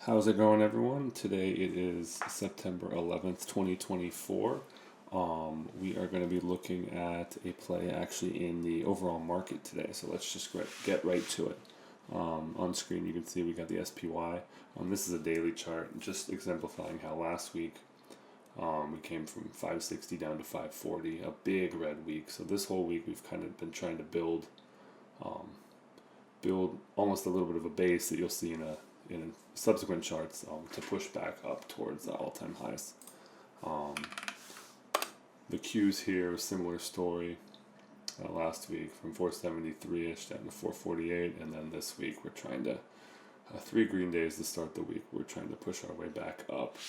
How's it going, everyone? Today it is September 11th, 2024. We are going to be looking at a play actually in the overall market today, so let's just get right to it. On screen, you can see we got the SPY. This is a daily chart, just exemplifying how last week we came from 560 down to 540, a big red week. So this whole week we've kind of been trying to build almost a little bit of a base that you'll see in subsequent charts to push back up towards all-time highs. The Qs here, similar story. Last week from 473-ish down to 448, and then this week we're trying to 3 green days to start the week. We're trying to push our way back up.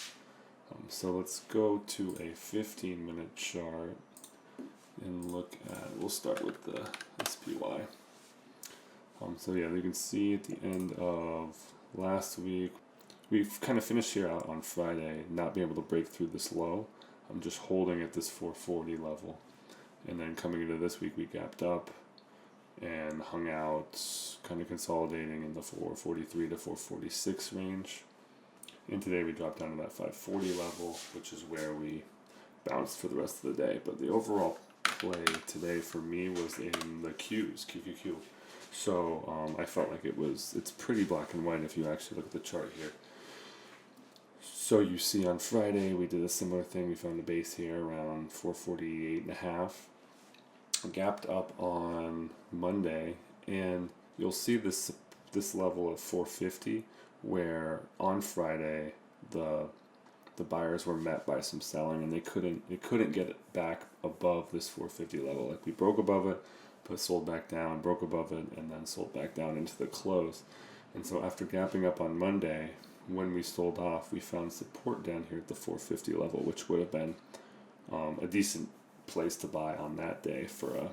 So let's go to a 15-minute chart and look at. We'll start with the SPY. So yeah, you can see at the end of last week, we've kind of finished here out on Friday, not being able to break through this low. I'm just holding at this 440 level. And then coming into this week, we gapped up and hung out, kind of consolidating in the 443 to 446 range. And today we dropped down to that 540 level, which is where we bounced for the rest of the day. But the overall play today for me was in the Qs, QQQ. So I felt like it's pretty black and white if you actually look at the chart here. So you see on Friday we did a similar thing. We found a base here around 448.5. Gapped up on Monday, and you'll see this level of 450 where on Friday the buyers were met by some selling, and they couldn't get it back above this 450 level. Like, we broke above it, but sold back down, broke above it, and then sold back down into the close. And so after gapping up on Monday, when we sold off, we found support down here at the 450 level, which would have been a decent place to buy on that day for a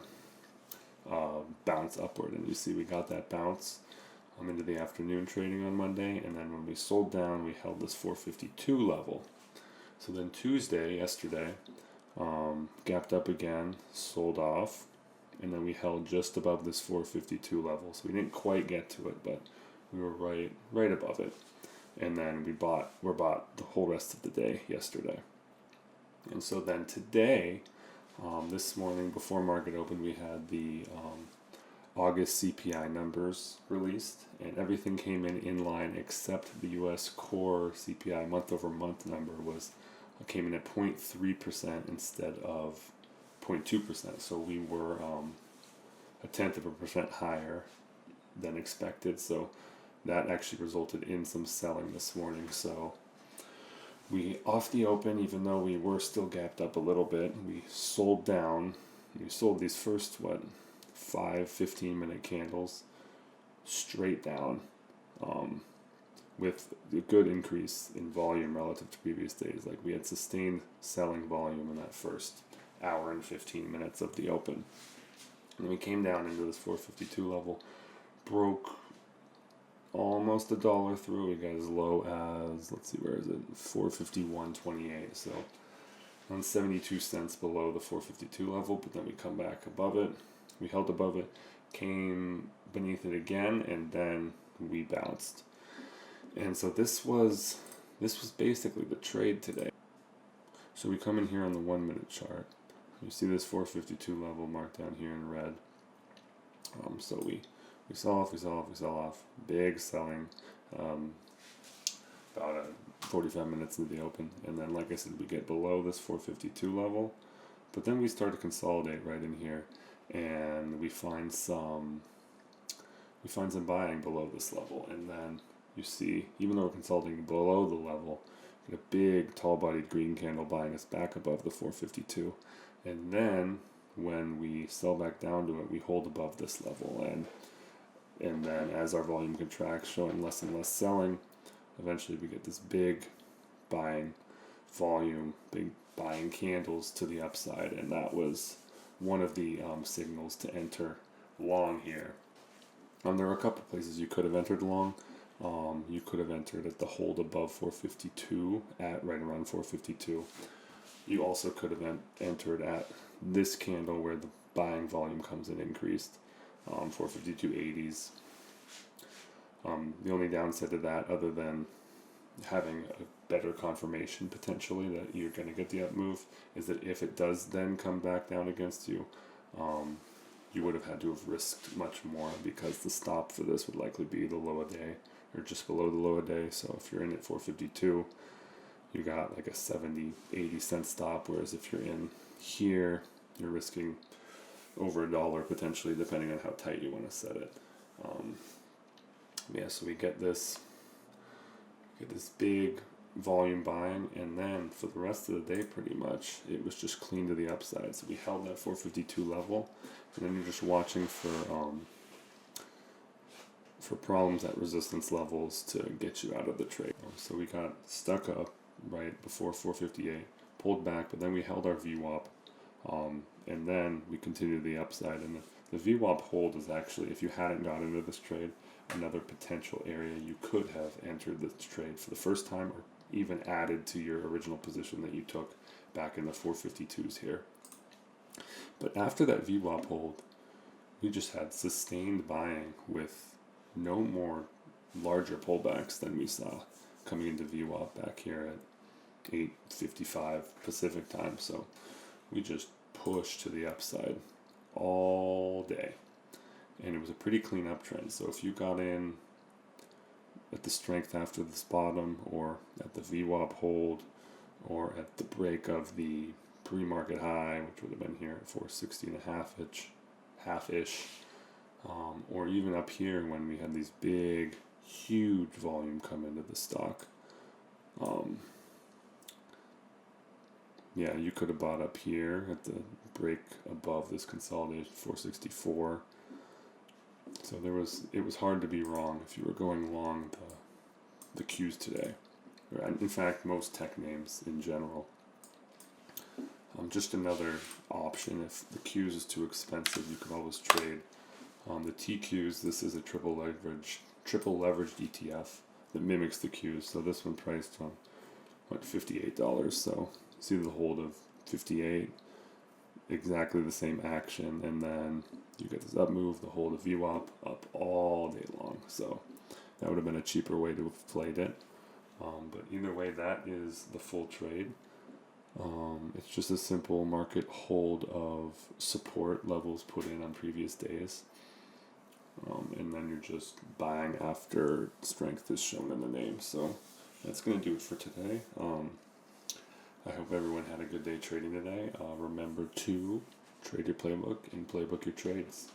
bounce upward. And you see we got that bounce into the afternoon trading on Monday, and then when we sold down, we held this 452 level. So then Tuesday, yesterday, gapped up again, sold off, and then we held just above this 452 level. So we didn't quite get to it, but we were right above it. And then we're bought the whole rest of the day yesterday. And so then today, this morning before market open, we had the August CPI numbers released, and everything came in line except the U.S. core CPI month-over-month number came in at 0.3% instead of 0.2%. So we were a 1/10% higher than expected. So that actually resulted in some selling this morning. So we, off the open, even though we were still gapped up a little bit, we sold down. We sold these first 5 15-minute candles straight down, with a good increase in volume relative to previous days. Like, we had sustained selling volume in that first hour and 15 minutes of the open. And we came down into this 452 level, broke almost $1 through. We got as low as, let's see, where is it? 451.28. So on 72 cents below the 452 level, but then we come back above it. We held above it, came beneath it again, and then we bounced. And so this was basically the trade today. So we come in here on the 1-minute chart. You see this 452 level marked down here in red. So we sell off, big selling, about 45 minutes into the open, and then, like I said, we get below this 452 level, but then we start to consolidate right in here, and we find some buying below this level, and then you see, even though we're consolidating below the level, get a big tall-bodied green candle buying us back above the 452, and then when we sell back down to it, we hold above this level, and then as our volume contracts, showing less and less selling, eventually we get this big buying volume, big buying candles to the upside, and that was one of the signals to enter long here. There are a couple places you could have entered long. You could have entered at the hold above 452 at right around 452. You also could have entered at this candle where the buying volume comes in increased. 452.80s. The only downside to that, other than having a better confirmation potentially that you're going to get the up move is that if it does then come back down against you, you would have had to have risked much more, because the stop for this would likely be the low of day or just below the low of day. So if you're in at 452, you got like a 70-80 cent stop, whereas if you're in here, you're risking over $1 potentially, depending on how tight you want to set it. So we get this big volume buying, and then for the rest of the day pretty much it was just clean to the upside. So we held that 452 level, and then you're just watching for problems at resistance levels to get you out of the trade. So we got stuck up right before 458, pulled back, but then we held our VWAP, and then we continued the upside. And the VWAP hold is actually, if you hadn't got into this trade, another potential area you could have entered this trade for the first time, or even added to your original position that you took back in the 452s here. But after that VWAP hold, we just had sustained buying with no more larger pullbacks than we saw coming into VWAP back here at 8:55 Pacific time. So we just pushed to the upside all day, and it was a pretty clean uptrend. So if you got in at the strength after this bottom, or at the VWAP hold, or at the break of the pre-market high, which would have been here at 460 and a half-ish, or even up here when we had these big, huge volume come into the stock, you could have bought up here at the break above this consolidation 464. So it was hard to be wrong if you were going long the Qs today. In fact, most tech names in general. Just another option, if the Qs is too expensive, you could always trade the TQs. This is a triple leveraged ETF that mimics the Qs. So this one priced on $58. So see the hold of 58, exactly the same action, and then you get this up move, the hold of VWAP up all day long. So that would have been a cheaper way to have played it. But either way, that is the full trade. It's just a simple market hold of support levels put in on previous days. And then you're just buying after strength is shown in the name. So that's going to do it for today. I hope everyone had a good day trading today. Remember to trade your playbook and playbook your trades.